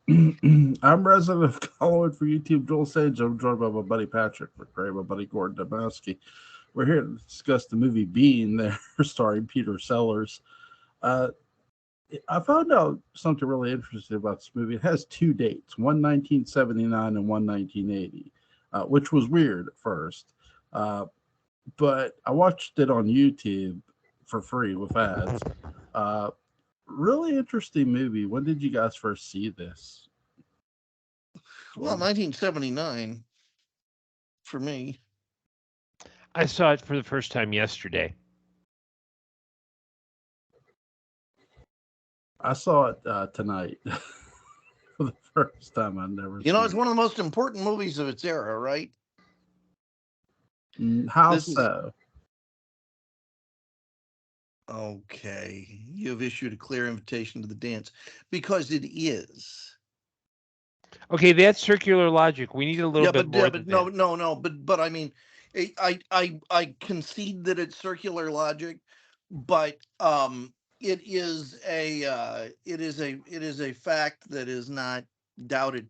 I'm resident of Collinwood for YouTube Joel Sage. I'm joined by my buddy Patrick McCray, my buddy Gordon Dymowski. We're here to discuss the movie Bean, there, starring Peter Sellers. Uh, I found out something really interesting about this movie. It has two dates, one 1979 and one 1980, which was weird at first. Uh, but I watched it on YouTube for free with ads. Uh, Really interesting movie. When did you guys first see this, Well, Gordon? 1979 for me. I saw it for the first time yesterday. I saw it tonight for the first time. I'd never It's seen one of the most important movies of its era, right? it. How This is so? okay. You have issued a clear invitation to the dance because it is. Okay, that's circular logic. We need a little bit more But than no, that. no, no. But I mean, I concede that it's circular logic, but it is a fact that is not doubted.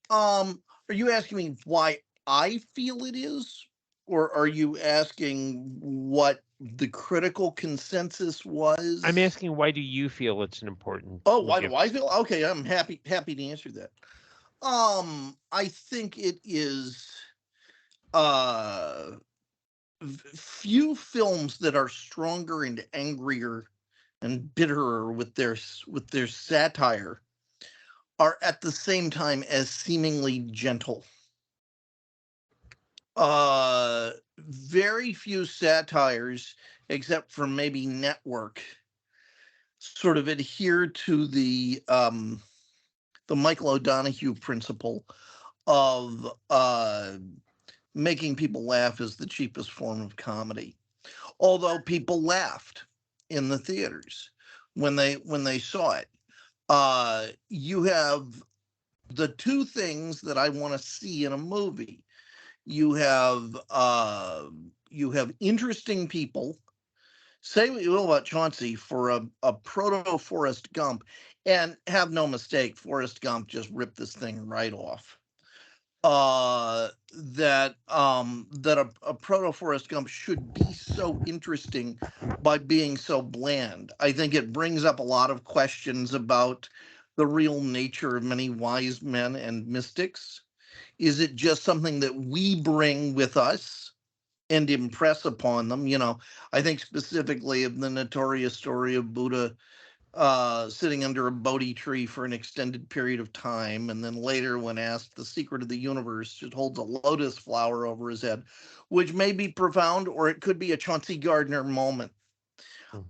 Are you asking me why I feel it is, or are you asking what the critical consensus I'm was? asking, why do you feel it's an important Oh, why movie? do I feel? Okay, I'm happy to answer that. I think it is uh few films that are stronger and angrier and bitterer with their satire are at the same time as seemingly gentle. Very few satires, except for maybe Network, sort of adhere to the Michael O'Donoghue principle of making people laugh is the cheapest form of comedy. Although people laughed in the theaters when they saw it. You have the two things that I want to see in a movie. You have interesting people. Say what you will about Chauncey for a proto Forrest Gump, and have no mistake, Forrest Gump just ripped this thing right off. That a proto Forrest Gump should be so interesting by being so bland. I think it brings up a lot of questions about the real nature of many wise men and mystics. Is it just something that we bring with us and impress upon them? I think specifically of the notorious story of Buddha sitting under a Bodhi tree for an extended period of time. And then later, when asked the secret of the universe, just holds a lotus flower over his head, which may be profound or it could be a Chauncey Gardner moment.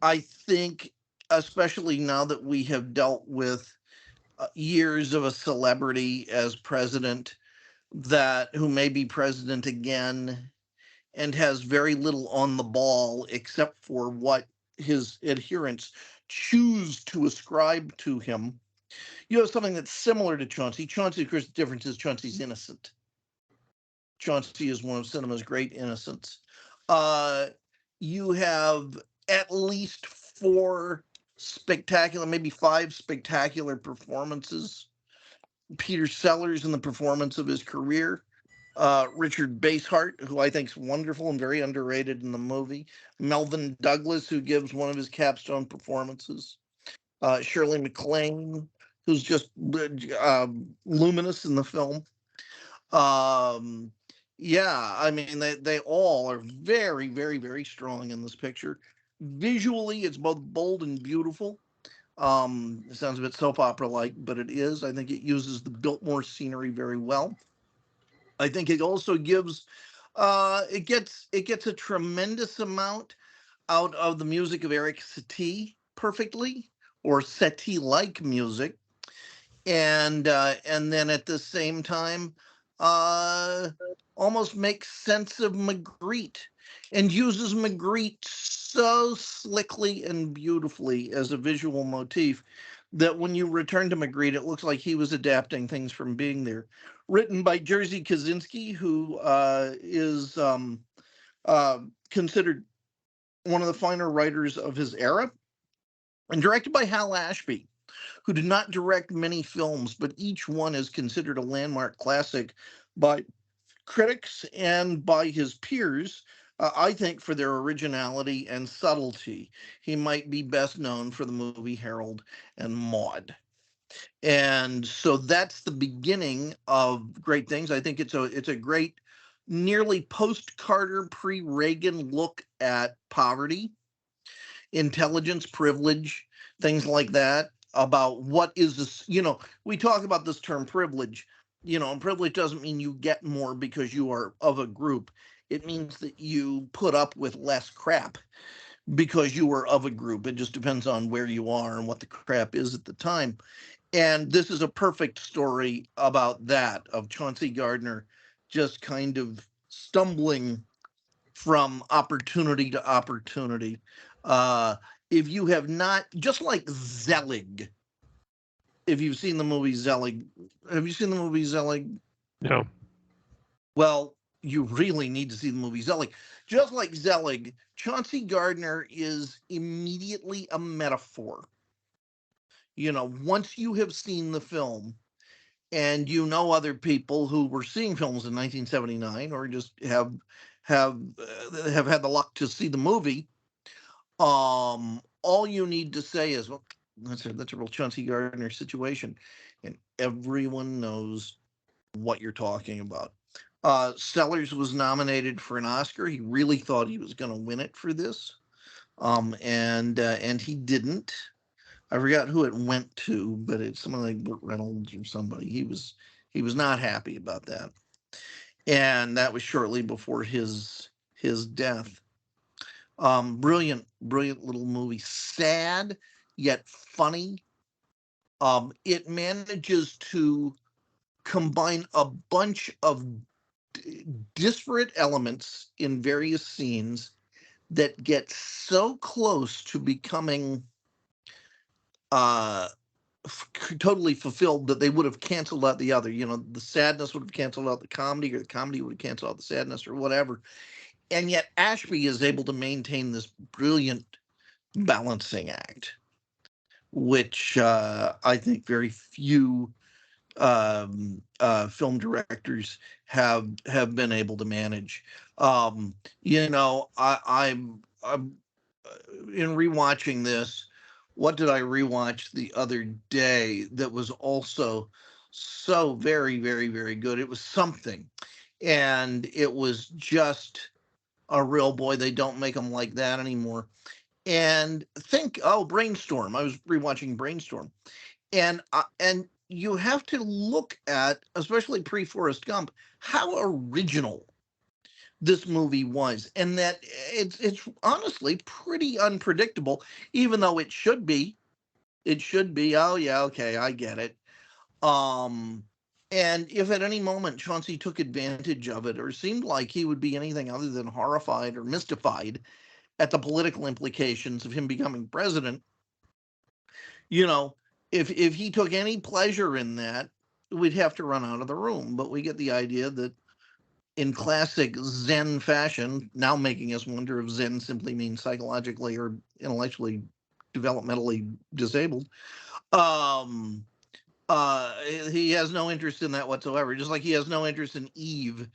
I think, especially now that we have dealt with years of a celebrity as president, that who may be president again and has very little on the ball except for what his adherents choose to ascribe to him. You have something that's similar to Chauncey. Chauncey, of course, the difference is Chauncey's innocent. Chauncey is one of cinema's great innocents. Uh, you have at least four spectacular, maybe five spectacular performances. Peter Sellers in the performance of his career. Richard Basehart, who I think is wonderful and very underrated in the movie. Melvin Douglas, who gives one of his capstone performances. Shirley MacLaine, who's just luminous in the film. Um, yeah, I mean, they all are very, very, very strong in this picture. Visually, it's both bold and beautiful. It sounds a bit soap opera like, but it is. I think it uses the Biltmore scenery very well. I think it also gives it gets a tremendous amount out of the music of Eric Satie perfectly, or Satie like music, and then at the same time uh almost makes sense of Magritte and uses Magritte so slickly and beautifully as a visual motif that when you return to Magritte, it looks like he was adapting things from being there. Written by Jerzy Kaczynski, who is uh, considered one of the finer writers of his era, and directed by Hal Ashby, who did not direct many films, but each one is considered a landmark classic by critics and by his peers, I think, for their originality and subtlety. He might be best known for the movie Harold and Maude. And so that's the beginning of great things. I think it's a great, nearly post-Carter, pre-Reagan look at poverty, intelligence, privilege, things like that, about what is this. We talk about this term privilege, and privilege doesn't mean you get more because you are of a group. It means that you put up with less crap because you are of a group. It just depends on where you are and what the crap is at the time. And this is a perfect story about that, of Chauncey Gardiner just kind of stumbling from opportunity to opportunity. If you have not, just like Zelig, if you've seen the movie Zelig, have you seen the movie Zelig? No. Well, you really need to see the movie Zelig. Just like Zelig, Chauncey Gardiner is immediately a metaphor. Once you have seen the film, and other people who were seeing films in 1979 or just have had the luck to see the movie, all you need to say is, well, that's a real Chauncey Gardiner situation, and everyone knows what you're talking about. Sellers was nominated for an Oscar. He really thought he was going to win it for this, and he didn't. I forgot who it went to, but it's someone like Burt Reynolds or somebody. He was not happy about that, and that was shortly before his death. Brilliant little movie. Sad yet funny. It manages to combine a bunch of disparate elements in various scenes that get so close to becoming totally fulfilled that they would have canceled out the other. The sadness would have canceled out the comedy, or the comedy would have canceled out the sadness, or whatever. And yet Ashby is able to maintain this brilliant balancing act, which I think very few film directors have been able to manage. I'm in rewatching this. What did I rewatch the other day that was also so very, very, very good? It was Something, and it was just a real boy. They don't make them like that anymore. And Brainstorm. I was rewatching Brainstorm, and you have to look at, especially pre-Forrest Gump, how original this movie was, and that it's honestly pretty unpredictable, even though it should be. Oh yeah, okay, I get it. And if at any moment Chauncey took advantage of it, or seemed like he would be anything other than horrified or mystified at the political implications of him becoming president, if he took any pleasure in that, we'd have to run out of the room. But we get the idea that, in classic Zen fashion, now making us wonder if Zen simply means psychologically or intellectually, developmentally disabled. He has no interest in that whatsoever. Just like he has no interest in Eve,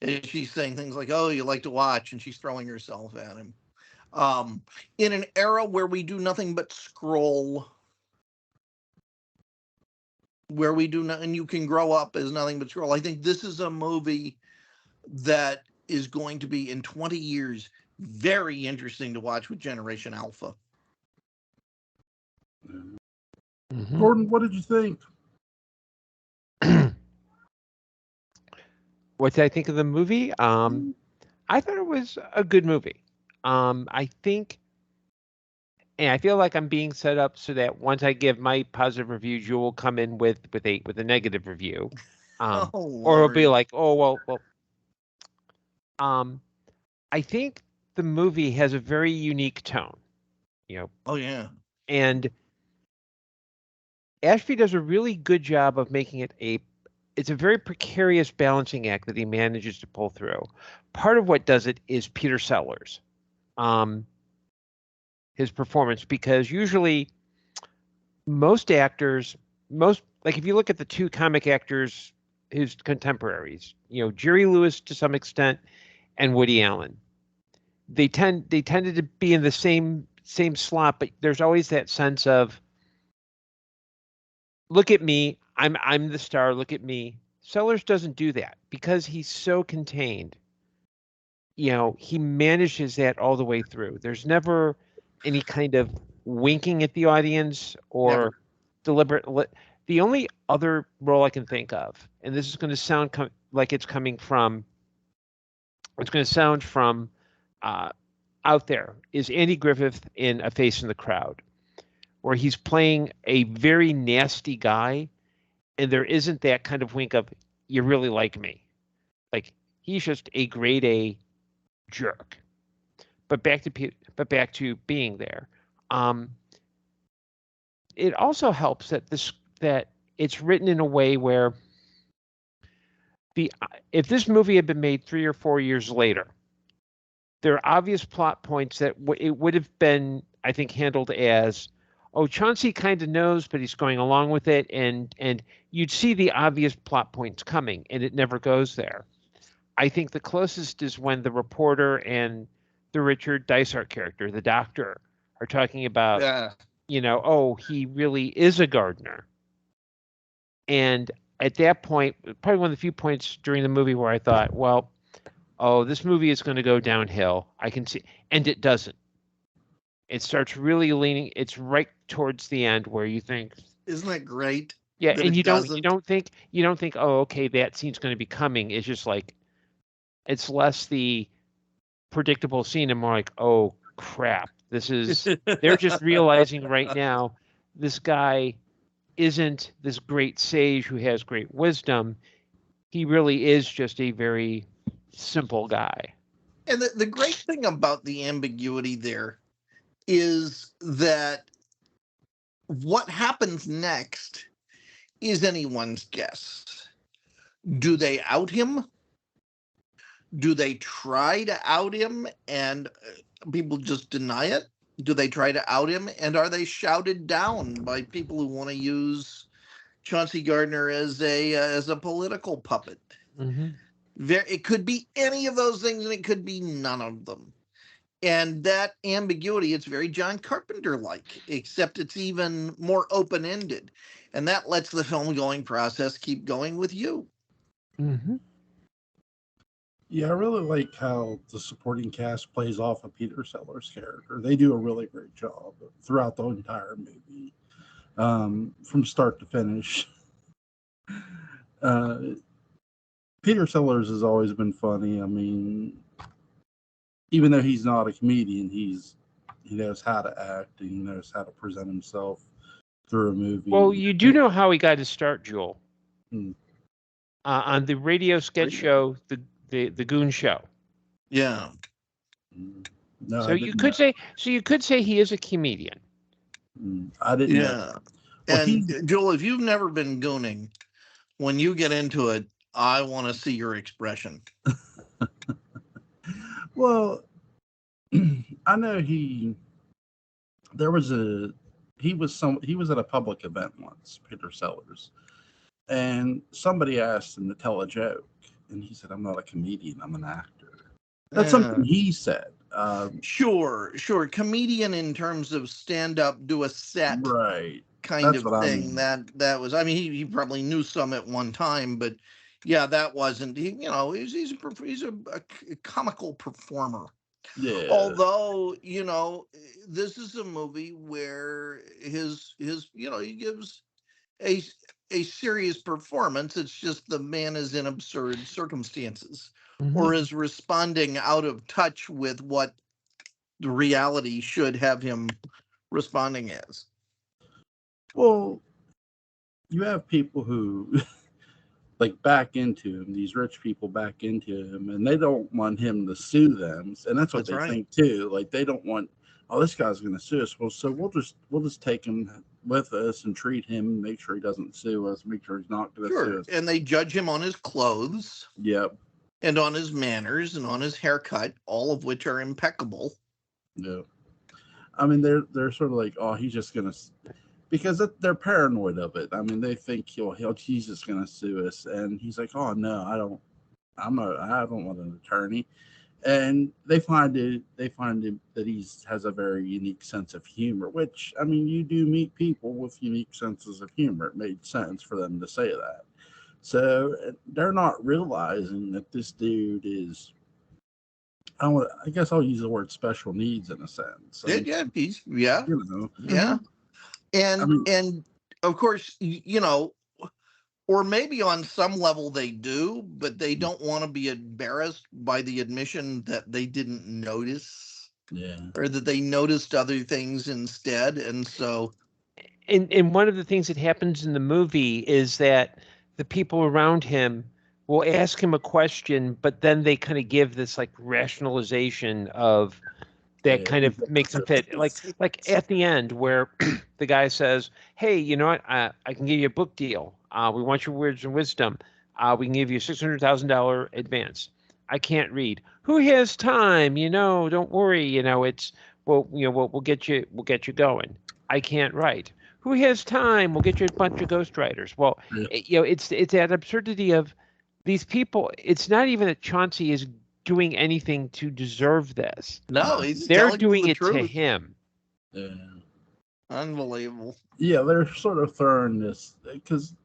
and she's saying things like, "Oh, you like to watch," and she's throwing herself at him. In an era where we do nothing but scroll, where we do not, and you can grow up as nothing but scroll. I think this is a movie that is going to be, in 20 years, very interesting to watch with Generation Alpha. Mm-hmm. Gordon, what did you think? What did I think of the movie? I thought it was a good movie. I think, and I feel like I'm being set up so that once I give my positive reviews, you will come in with a negative review, or it'll be like, oh well. I think the movie has a very unique tone. Oh yeah. And Ashby does a really good job of making it it's a very precarious balancing act that he manages to pull through. Part of what does it is Peter Sellers, his performance, because usually most actors, like if you look at the two comic actors, his contemporaries, Jerry Lewis to some extent and Woody Allen, they tended to be in the same slot, but there's always that sense of, look at me, I'm the star, look at me. Sellers doesn't do that because he's so contained. He manages that all the way through. There's never any kind of winking at the audience or Never. deliberate. The only other role I can think of, and this is going to sound like it's going to sound from out there, is Andy Griffith in A Face in the Crowd, where he's playing a very nasty guy, and there isn't that kind of wink of, you really like me. Like, he's just a grade A jerk. But back to being there. It also helps that it's written in a way where if this movie had been made 3 or 4 years later, there are obvious plot points that it would have been, I think, handled as, oh, Chauncey kind of knows, but he's going along with it, and you'd see the obvious plot points coming, and it never goes there. I think the closest is when the reporter and the Richard Dysart character, the doctor, are talking about, oh, he really is a gardener. And at that point, probably one of the few points during the movie where I thought, well, oh, this movie is going to go downhill. I can see, and it doesn't. It starts really leaning. It's right towards the end where you think, isn't that great? Yeah, that and you doesn't? don't think, oh, okay, that scene's going to be coming. It's just like, it's less the predictable scene and more like, oh crap, they're just realizing right now this guy isn't this great sage who has great wisdom. He really is just a very simple guy. And the great thing about the ambiguity there is that what happens next is anyone's guess. Do they out him? Do they try to out him and people just deny it? Do they try to out him, and are they shouted down by people who want to use Chauncey Gardner as a political puppet? Mm-hmm. It could be any of those things, and it could be none of them. And that ambiguity, it's very John Carpenter-like, except it's even more open-ended. And that lets the film-going process keep going with you. Mm-hmm. Yeah, I really like how the supporting cast plays off of Peter Sellers' character. They do a really great job throughout the entire movie, from start to finish. Peter Sellers has always been funny. I mean, even though he's not a comedian, he knows how to act and he knows how to present himself through a movie. Well, you do know how he got his start, Joel. On the radio sketch show, the Goon Show. Yeah. No, so you could say he is a comedian. I didn't know. Well, and Joel, if you've never been gooning, when you get into it, I want to see your expression. Well, I know he was at a public event once, Peter Sellers, and somebody asked him to tell a joke, and he said, "I'm not a comedian, I'm an actor." That's something he said. Sure. Comedian in terms of stand up, do a set, right? Kind of thing. I mean. That was. I mean, he probably knew some at one time, but yeah, that wasn't. He's a comical performer. Yeah. Although, this is a movie where his he gives a serious performance. It's just the man is in absurd circumstances, or is responding out of touch with what the reality should have him responding as. Well, you have people who back into him, these rich people back into him, and they don't want him to sue them, and that's what they think too. Like, they don't want, oh, this guy's going to sue us. Well, so we'll just take him with us and treat him, make sure he doesn't sue us, make sure he's not going to sue us. And they judge him on his clothes. Yep. And on his manners and on his haircut, all of which are impeccable. Yeah. I mean, they're sort of like, oh, he's just going to, because they're paranoid of it. I mean, they think he's just going to sue us, and he's like, "Oh no, I don't. I don't want an attorney." And they find him that has a very unique sense of humor. Which, I mean, you do meet people with unique senses of humor. It made sense for them to say that. So they're not realizing that this dude is. I guess I'll use the word special needs in a sense. Yeah, You know, yeah. I mean, And of course, you know, or maybe on some level they do, but they don't want to be embarrassed by the admission that they didn't notice, or that they noticed other things instead. And so, and one of the things that happens in the movie is that the people around him will ask him a question, but then they kind of give this like rationalization of that kind of makes them fit. Like at the end where the guy says, "Hey, you know what? I can give you a book deal. We want your words and wisdom. We can give you a $600,000 advance. I can't read. Who has time? You know, don't worry. You know, we'll get you going. I can't write. Who has time? We'll get you a bunch of ghostwriters. Well, it's that absurdity of these people. It's not even that Chauncey is doing anything to deserve this. no, They're doing the it truth. to him. Yeah. Unbelievable. Yeah, they're sort of throwing this because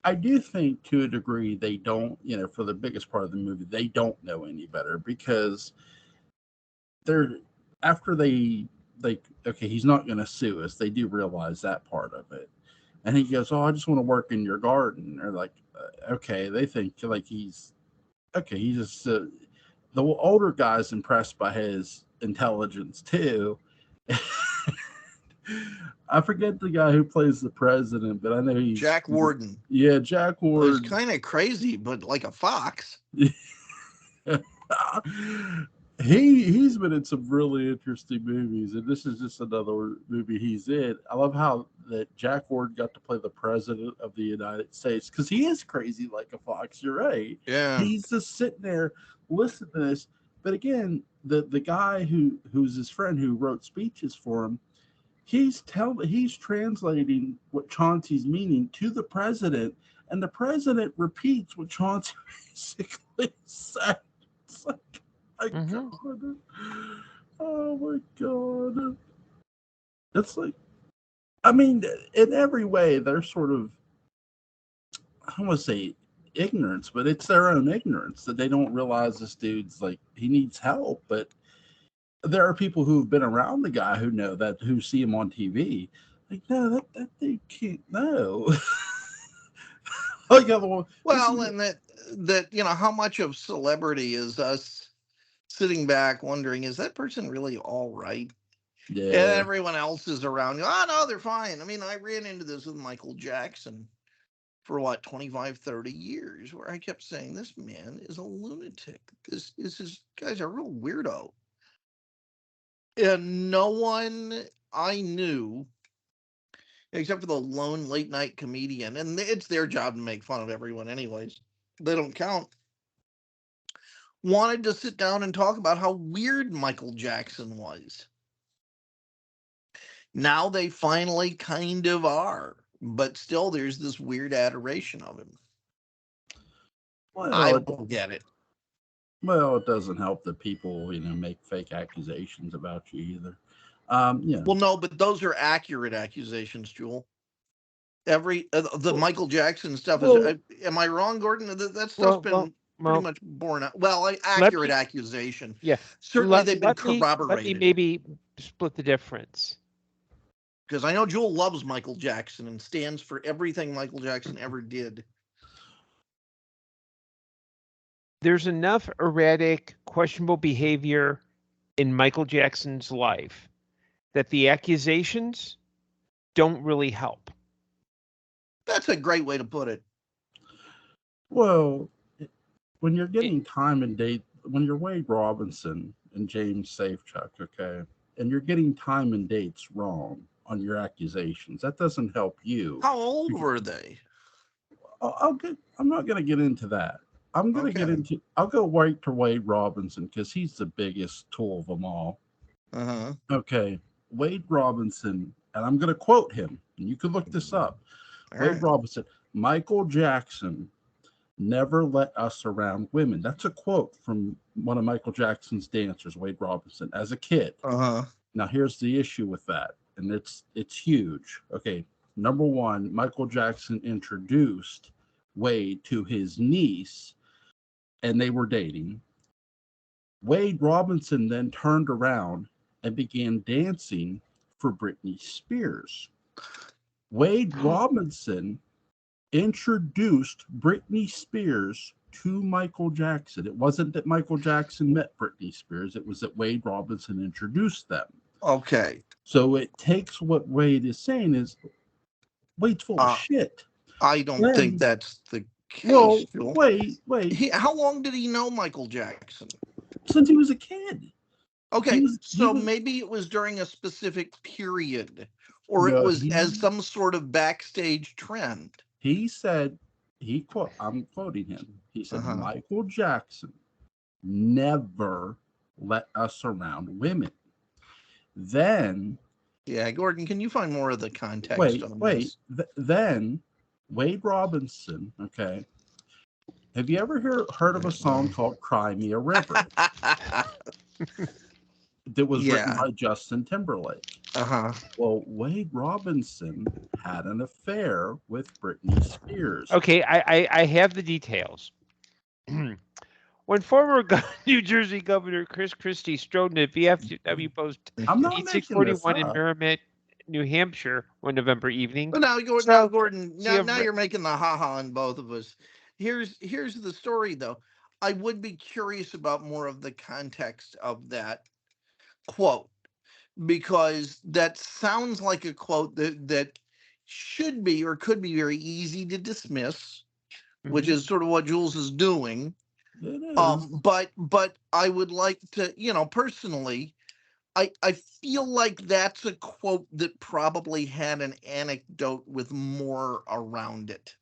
I do think to a degree they don't, for the biggest part of the movie, they don't know any better because after they okay, he's not going to sue us. They do realize that part of it. And he goes, "Oh, I just want to work in your garden." They're like, okay, they think like he's just the older guy's impressed by his intelligence too. I forget the guy who plays the president, but I know he's Jack Warden. Yeah, Jack Warden. He's kind of crazy, but like a fox. He's been in some really interesting movies, and this is just another movie he's in. I love how that Jack Ward got to play the president of the United States because he is crazy like a fox. You're right. Yeah, he's just sitting there listening to this. But again, the guy who's his friend who wrote speeches for him, he's translating what Chauncey's meaning to the president, and the president repeats what Chauncey basically said. It's like, God. Oh my God. It's like, I mean, in every way, they're sort of, I don't want to say ignorance, but it's their own ignorance that they don't realize this dude's like, he needs help. But there are people who've been around the guy who know that, who see him on TV. Like, no, that dude can't know. Well, and that, how much of celebrity is us sitting back wondering, is that person really all right? Yeah. And everyone else is around. Oh, no, they're fine. I mean, I ran into this with Michael Jackson for 25, 30 years, where I kept saying, this man is a lunatic. This guy's a real weirdo. And no one I knew, except for the lone late night comedian, and it's their job to make fun of everyone anyways, they don't count, wanted to sit down and talk about how weird Michael Jackson was. Now they finally kind of are, but still there's this weird adoration of him. Well, I don't get it. Well, it doesn't help that people, make fake accusations about you either. Well, no, but those are accurate accusations, Jewel. The Michael Jackson stuff is. Am I wrong, Gordon? That stuff's been pretty much borne out. Well, accurate accusation. Yeah, certainly they've been corroborated. Let me maybe split the difference. Because I know Jewel loves Michael Jackson and stands for everything Michael Jackson ever did. There's enough erratic, questionable behavior in Michael Jackson's life that the accusations don't really help. That's a great way to put it. Well, when you're getting time and date, when you're Wade Robinson and James Safechuck, okay, and you're getting time and dates wrong on your accusations, that doesn't help you. How old were they? I'm not going to get into that. I'm going to get into, I'll go right to Wade Robinson because he's the biggest tool of them all. Uh-huh. Okay. Wade Robinson and I'm going to quote him, and you can look this up. All Wade right. Robinson, Michael Jackson never let us around women. That's a quote from one of Michael Jackson's dancers, Wade Robinson, as a kid. Uh-huh. Now, here's the issue with that, and it's huge. Okay, number one, Michael Jackson introduced Wade to his niece, and they were dating. Wade Robinson then turned around and began dancing for Britney Spears. Wade Robinson introduced Britney Spears to Michael Jackson. It wasn't that Michael Jackson met Britney Spears. It was that Wade Robinson introduced them. Okay. So it takes what Wade is saying is Wade's full of shit. I don't think that's the case. Well, Joel. wait. How long did he know Michael Jackson? Since he was a kid. Okay, maybe it was during a specific period, or it was as some sort of backstage trend. He said, I'm quoting him. He said, Michael Jackson never let us around women. Then, yeah, Gordon, can you find more of the context on this? Then Wade Robinson, okay. Have you ever heard of a song called Cry Me a River? That was written by Justin Timberlake. Well, Wade Robinson had an affair with Britney Spears. Okay, I have the details. When former New Jersey Governor Chris Christie strode into VFW Post 8641 in Merrimack, New Hampshire, one November evening. Well, now Gordon, now you're making the ha-ha on both of us. Here's the story, though. I would be curious about more of the context of that quote, because that sounds like a quote that should be or could be very easy to dismiss, which is sort of what Jules is doing. It is. But I would like to, personally, I feel like that's a quote that probably had an anecdote with more around it.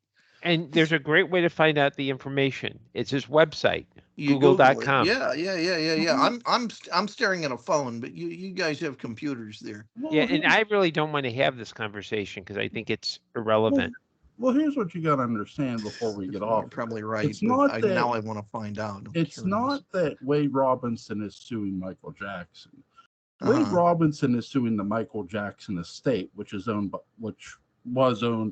And there's a great way to find out the information. It's his website, Google.com. Yeah. I'm staring at a phone, but you guys have computers there. Yeah, and I really don't want to have this conversation because I think it's irrelevant. Well, here's what you got to understand before we get off. You're probably right. It's not that, now I want to find out. It's not that Wade Robinson is suing Michael Jackson. Wade Robinson is suing the Michael Jackson estate, which was owned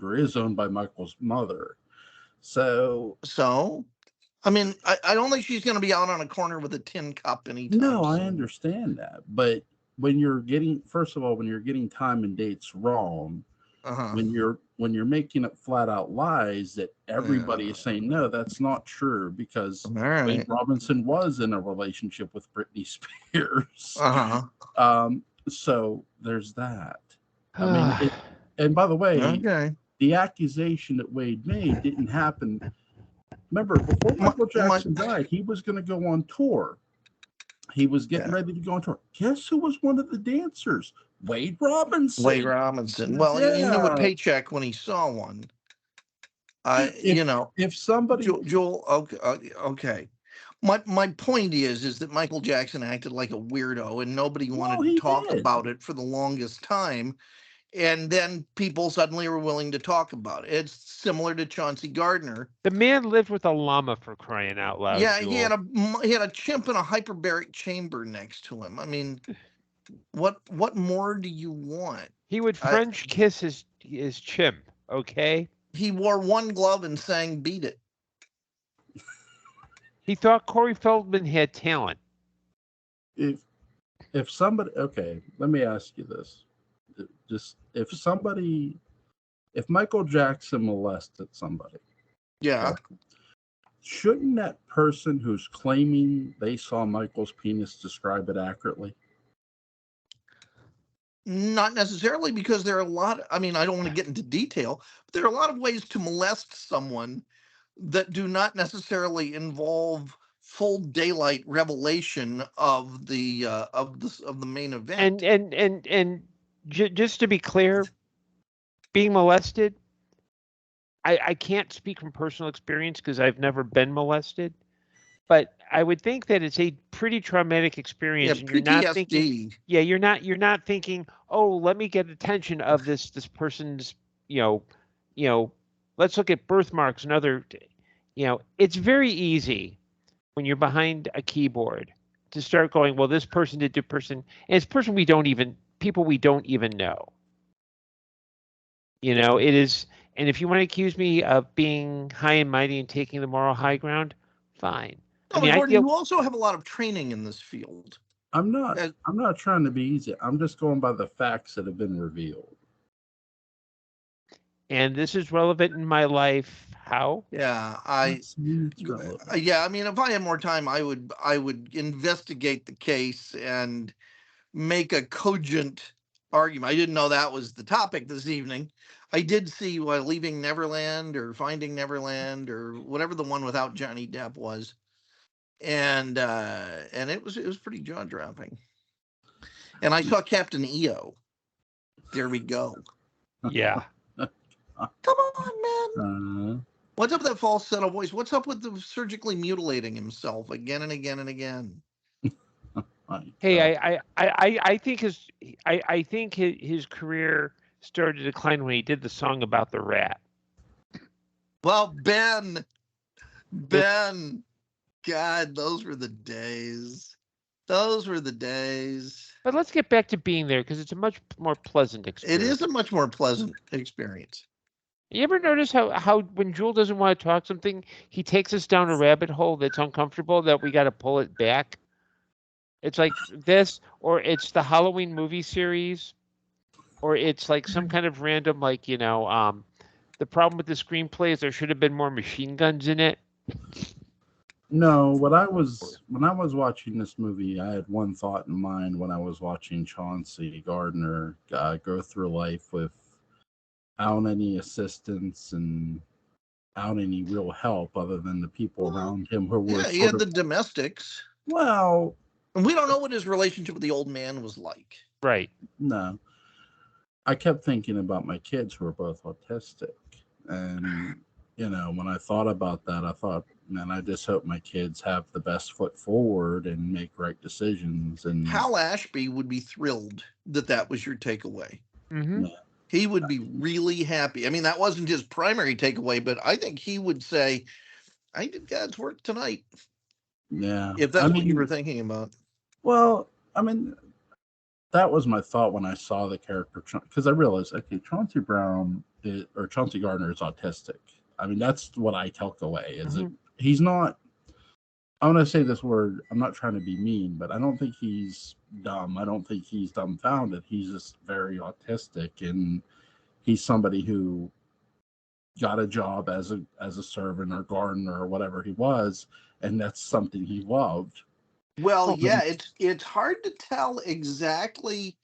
or is owned by Michael's mother. So I mean, I don't think she's going to be out on a corner with a tin cup anytime No, soon. I understand that, but when you're getting time and dates wrong, when you're making up flat out lies that everybody is saying no, that's not true, because Wade Robinson was in a relationship with Britney Spears. So there's that. I mean, and by the way, the accusation that Wade made didn't happen. Remember, before Michael Jackson died, he was going to go on tour. He was getting ready to go on tour. Guess who was one of the dancers? Wade Robinson. Well, he knew a paycheck when he saw one. If somebody, Joel, okay. My point is that Michael Jackson acted like a weirdo, and nobody wanted to talk about it for the longest time. And then people suddenly were willing to talk about it. It's similar to Chauncey Gardner. The man lived with a llama, for crying out loud. Yeah, Joel. he had a chimp in a hyperbaric chamber next to him. I mean, what more do you want? He would French kiss his chimp. Okay. He wore one glove and sang "Beat It." He thought Corey Feldman had talent. If somebody, okay, let me ask you this. Just if Michael Jackson molested somebody, shouldn't that person who's claiming they saw Michael's penis describe it accurately? Not necessarily, because there are a lot. I mean, I don't want to get into detail, but there are a lot of ways to molest someone that do not necessarily involve full daylight revelation of the main event. And just to be clear, being molested, I can't speak from personal experience because I've never been molested. but I would think that it's a pretty traumatic experience, Yeah, and you're not thinking, PTSD. yeah, you're not thinking, oh, let me get attention of this person's, you know, you know, let's look at birthmarks and other, it's very easy when you're behind a keyboard to start going, well, this person did the person, and it's people we don't even know. It is, and if you want to accuse me of being high and mighty and taking the moral high ground, fine. No, but Gordon, you also have a lot of training in this field. I'm not trying to be easy. I'm just going by the facts that have been revealed. And this is relevant in my life. How? Yeah, yeah. I mean, if I had more time, I would investigate the case and make a cogent argument. I didn't know that was the topic this evening. I did see Leaving Neverland or Finding Neverland or whatever the one without Johnny Depp was, and it was pretty jaw dropping. And I saw Captain EO. There we go. Yeah. Come on, man. What's up with that falsetto voice? What's up with the surgically mutilating himself again and again and again? Hey, I think his career started to decline when he did the song about the rat. Well, Ben, God, those were the days. Those were the days. But let's get back to being there because it's a much more pleasant experience. It is a much more pleasant experience. You ever notice how when Jewel doesn't want to talk something, he takes us down a rabbit hole that's uncomfortable that we got to pull it back? It's like this, or it's the Halloween movie series, or it's like some kind of random, like, the problem with the screenplay is there should have been more machine guns in it. No, when I was watching this movie, I had one thought in mind when I was watching Chauncey Gardner go through life without any assistance and without any real help other than the people around him who were. Yeah, he had the domestics. Well, and we don't know what his relationship with the old man was like. Right. No. I kept thinking about my kids who are both autistic. And, when I thought about that, I thought, man, I just hope my kids have the best foot forward and make right decisions. And Hal Ashby would be thrilled that was your takeaway. Mm-hmm. Yeah. He would be really happy. I mean, that wasn't his primary takeaway, but I think he would say, I did God's work tonight. Yeah. If that's what you were thinking about. Well, I mean, that was my thought when I saw the character, because I realized, okay, Chauncey Gardner is autistic. I mean, that's what I took away. Is that he's not. I want to say this word. I'm not trying to be mean, but I don't think he's dumb. I don't think he's dumbfounded. He's just very autistic, and he's somebody who got a job as a servant or gardener or whatever he was, and that's something he loved. Well, yeah, it's hard to tell exactly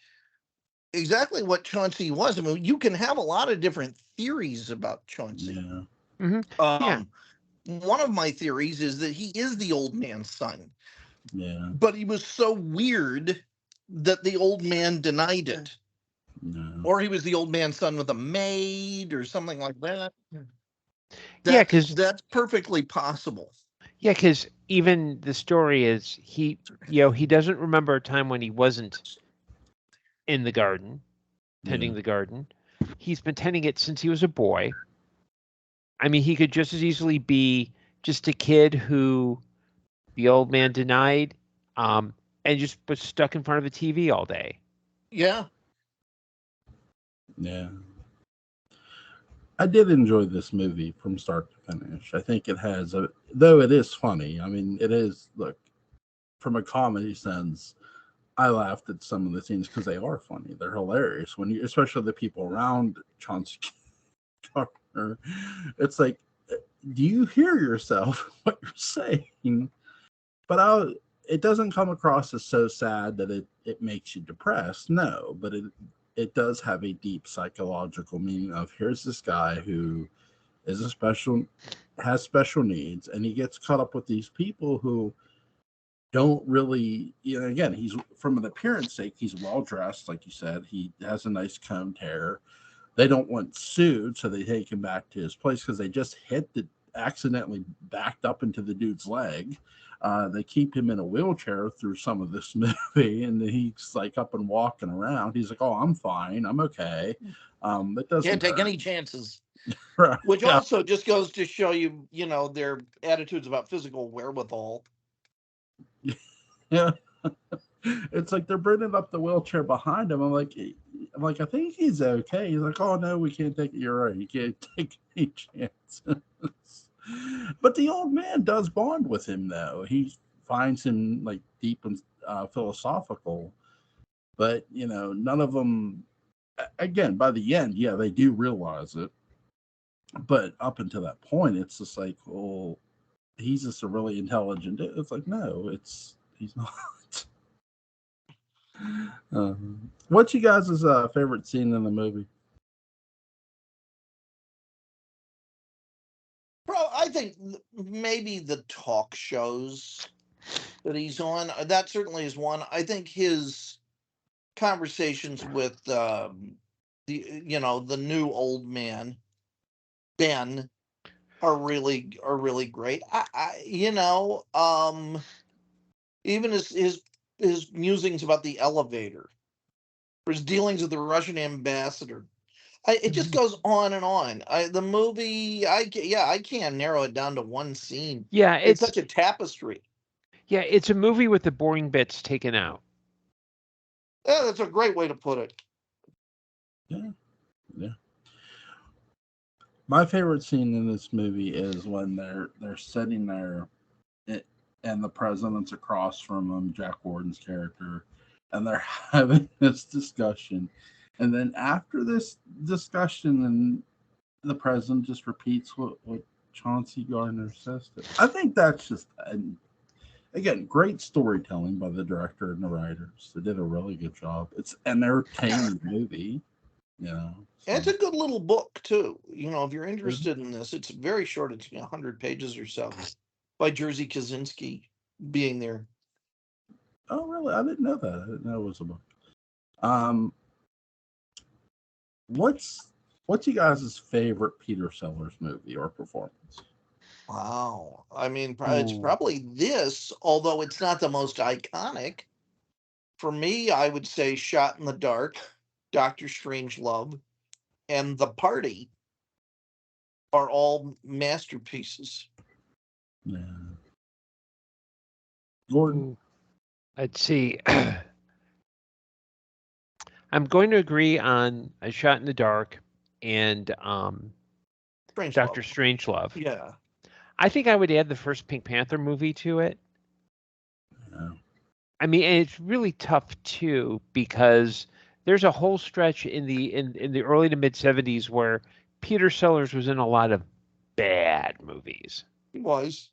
what Chauncey was. I mean, you can have a lot of different theories about Chauncey. Yeah. Mm-hmm. One of my theories is that he is the old man's son. Yeah. But he was so weird that the old man denied it. No. Or he was the old man's son with a maid or something like that. Yeah, because that's perfectly possible. Yeah, because even the story is he doesn't remember a time when he wasn't in the garden, tending the garden. He's been tending it since he was a boy. I mean, he could just as easily be just a kid who the old man denied, and just was stuck in front of a TV all day. Yeah. Yeah. I did enjoy this movie from start to finish. I think it has, though it is funny. I mean, it is, look, from a comedy sense, I laughed at some of the scenes because they are funny. They're hilarious especially the people around Chauncey Gardner. It's like, do you hear yourself what you're saying? But it doesn't come across as so sad that it makes you depressed. No, but it does have a deep psychological meaning of, here's this guy who has special needs, and he gets caught up with these people who don't really, again, he's, from an appearance sake, he's well dressed, like you said, he has a nice combed hair. They don't want sued, so they take him back to his place because they just hit accidentally backed up into the dude's leg. They keep him in a wheelchair through some of this movie, and he's like up and walking around. He's like, "Oh, I'm fine. I'm okay." It doesn't Can't take hurt. any chances. Right. Which Yeah. also just goes to show you, their attitudes about physical wherewithal. Yeah. It's like they're bringing up the wheelchair behind him. I'm like, I think he's okay. He's like, "Oh no, we can't take it. You're right. You can't take any chances." But the old man does bond with him, though. He finds him like deep and philosophical. But none of them. Again, by the end, yeah, they do realize it. But up until that point, it's just like, well, he's just a really intelligent. It's like, no, he's not. What's you guys' favorite scene in the movie? Bro, I think maybe the talk shows that he's on, that certainly is one. I think his conversations with the new old man, Ben, are really great. Even his musings about the elevator, or his dealings with the Russian ambassador. It just goes on and on. The movie, I can't narrow it down to one scene. Yeah, It's such a tapestry. Yeah, it's a movie with the boring bits taken out. Yeah, that's a great way to put it. Yeah. My favorite scene in this movie is when they're sitting there, and the president's across from them, Jack Warden's character, and they're having this discussion, and then after this discussion, and the president just repeats what Chauncey Gardner says to him. I think that's just again great storytelling by the director and the writers. They did a really good job. It's an entertaining movie. So. And it's a good little book too. If you're interested in this, it's very short. It's 100 pages or so, by Jerzy Kosinski being there. Oh, really? I didn't know that. I didn't know it was a book. What's you guys' favorite Peter Sellers movie or performance? Wow. I mean, it's probably this, although it's not the most iconic. For me, I would say Shot in the Dark, Doctor Strangelove, and The Party are all masterpieces. Yeah. Gordon? Let's see. I'm going to agree on A Shot in the Dark and Doctor Strangelove. Yeah. I think I would add the first Pink Panther movie to it. Yeah. I mean, and it's really tough too, because there's a whole stretch in the early to mid 70s where Peter Sellers was in a lot of bad movies. He was.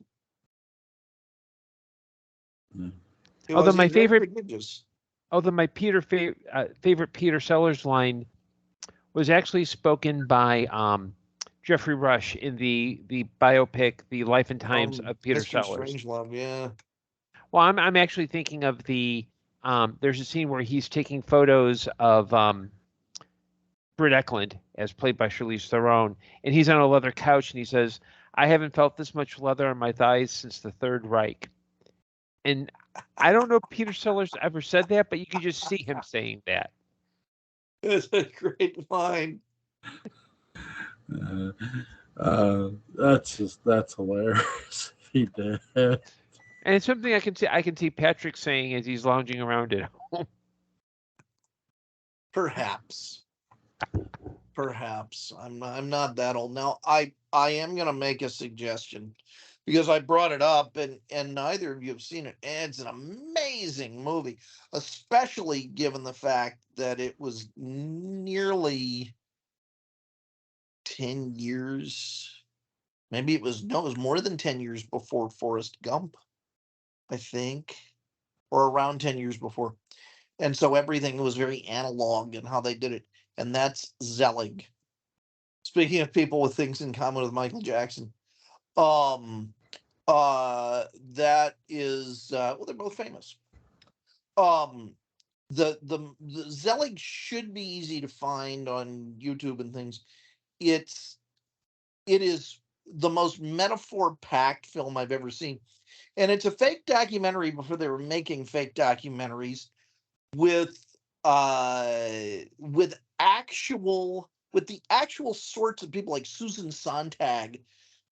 Yeah. Although my favorite Peter Sellers line was actually spoken by Jeffrey Rush in the biopic The Life and Times of Peter Mr. Sellers. Strangelove, yeah. Well, I'm actually thinking of the there's a scene where he's taking photos of Britt Eklund, as played by Charlize Theron, and he's on a leather couch and he says, "I haven't felt this much leather on my thighs since the Third Reich." And I don't know if Peter Sellers ever said that, but you can just see him saying that. It's a great line. That's hilarious. He did. And it's something I can see Patrick saying as he's lounging around at home. Perhaps. I'm not that old. Now I am gonna make a suggestion, because I brought it up and neither of you have seen it. And it's an amazing movie, especially given the fact that it was nearly 10 years. Maybe it was more than 10 years before Forrest Gump, I think, or around 10 years before. And so everything was very analog in how they did it. And that's Zelig. Speaking of people with things in common with Michael Jackson, that is well, they're both famous. The Zelig should be easy to find on YouTube and things. It is the most metaphor-packed film I've ever seen. And it's a fake documentary before they were making fake documentaries with the actual sorts of people like Susan Sontag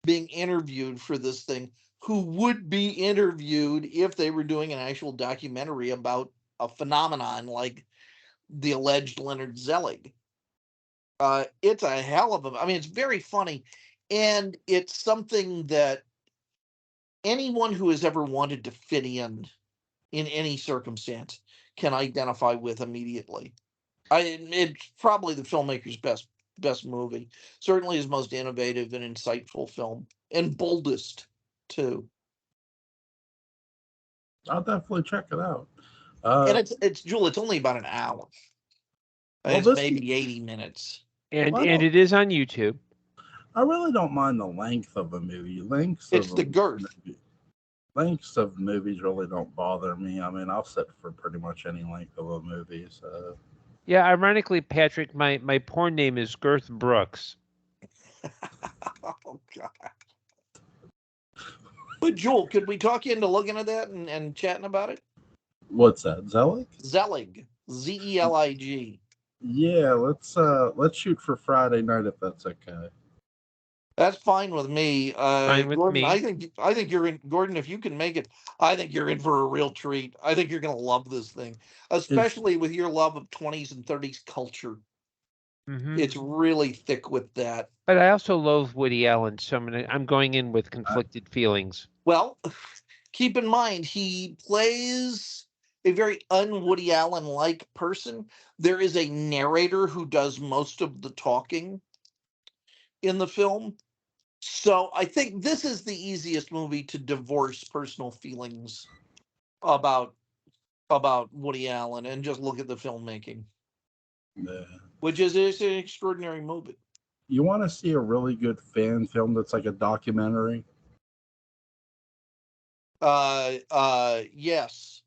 being interviewed for this thing, who would be interviewed if they were doing an actual documentary about a phenomenon like the alleged Leonard Zelig. It's a hell of a, I mean, it's very funny, and it's something that anyone who has ever wanted to fit in any circumstance can identify with immediately. It's probably the filmmaker's best movie. Certainly his most innovative and insightful film, and boldest too. I'll definitely check it out. And it's Jewel. It's only about an hour. It's maybe 80 minutes. And it is on YouTube. I really don't mind the length of a movie. It's the girth. Lengths of movies really don't bother me. I mean, I'll sit for pretty much any length of a movie. So. Yeah, ironically, Patrick, my porn name is Girth Brooks. Oh, God. But Joel, could we talk you into looking at that and chatting about it? What's that? Zelig? Zelig. Zelig. Yeah, let's shoot for Friday night if that's okay. That's fine with me. Fine with Gordon, me. I think you're in. Gordon, if you can make it, I think you're in for a real treat. I think you're going to love this thing, especially with your love of 20s and 30s culture. Mm-hmm. It's really thick with that. But I also loathe Woody Allen, so I'm going in with conflicted feelings. Well, keep in mind he plays a very un-Woody Allen-like person. There is a narrator who does most of the talking in the film. So I think this is the easiest movie to divorce personal feelings about Woody Allen and just look at the filmmaking. Yeah. Which is an extraordinary movie. You want to see a really good fan film that's like a documentary? Yes.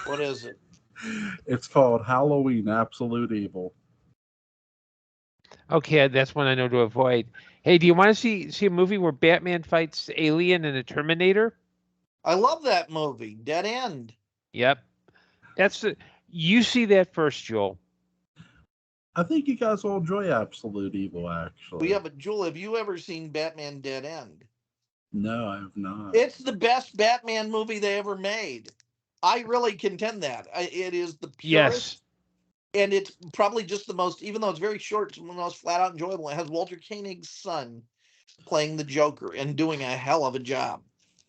What is it? It's called Halloween Absolute Evil. Okay, that's one I know to avoid. Hey, do you want to see a movie where Batman fights Alien and a Terminator? I love that movie, Dead End. Yep. You see that first, Joel. I think you guys will enjoy Absolute Evil, actually. Well, yeah, but Joel, have you ever seen Batman Dead End? No, I have not. It's the best Batman movie they ever made. I really contend that. It is the purest. Yes. And it's probably just the most, even though it's very short, it's one of the most flat out enjoyable. It has Walter Koenig's son playing the Joker and doing a hell of a job.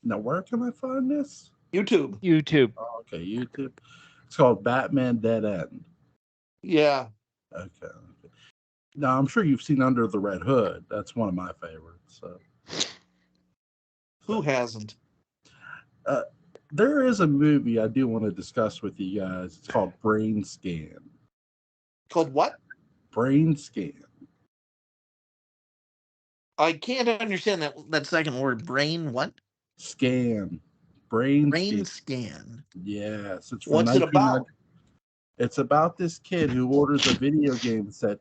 Now, where can I find this? YouTube. Oh, okay, YouTube. It's called Batman Dead End. Yeah. Okay. Now, I'm sure you've seen Under the Red Hood. That's one of my favorites. So. Who hasn't? There is a movie I do want to discuss with you guys. It's called Brain Scan. Called what? Brain Scan. I can't understand that second word. Brain what? Scan. Brain scan. Yes. It's from What's it about? It's about this kid who orders a video game set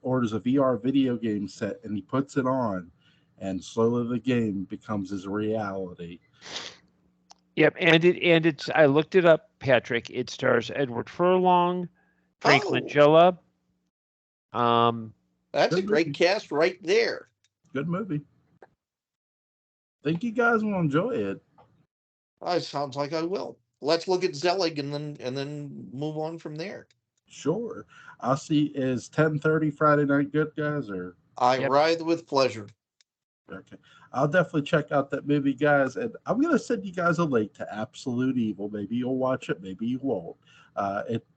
orders a VR video game set and he puts it on, and slowly the game becomes his reality. Yep, and it's I looked it up, Patrick. It stars Edward Furlong, Frank Langella. That's a great cast right there. Good movie. Think you guys will enjoy it. It sounds like I will. Let's look at Zelig and then move on from there. Sure. I'll see. Is 10:30 Friday night good, guys? Or I ride with pleasure. Okay. I'll definitely check out that movie, guys. And I'm going to send you guys a link to Absolute Evil. Maybe you'll watch it. Maybe you won't.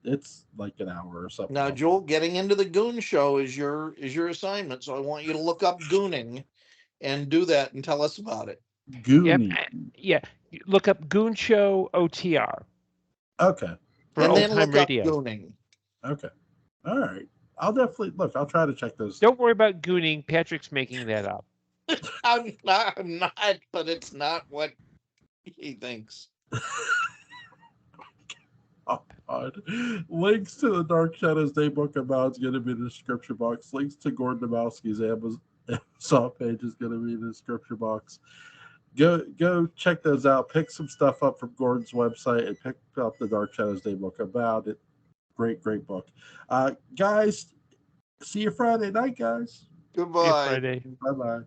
It's like an hour or something. Now, Joel, getting into the Goon Show is your assignment. So I want you to look up Gooning and do that and tell us about it. Goonie. Yeah. Look up Goon Show OTR. Okay. And then look up Gooning. Okay. All right. I'll definitely look. I'll try to check those. Don't worry about Gooning. Patrick's making that up. I'm not, but it's not what he thinks. Oh, God. Links to the Dark Shadows Daybook of Mods going to be in the description box. Links to Gordon Dymowski's Amazon page is going to be in the description box. Go check those out. Pick some stuff up from Gordon's website and pick up the Dark Shadows Day book about it. Great book. Guys, see you Friday night, guys. Goodbye. Friday. Bye-bye.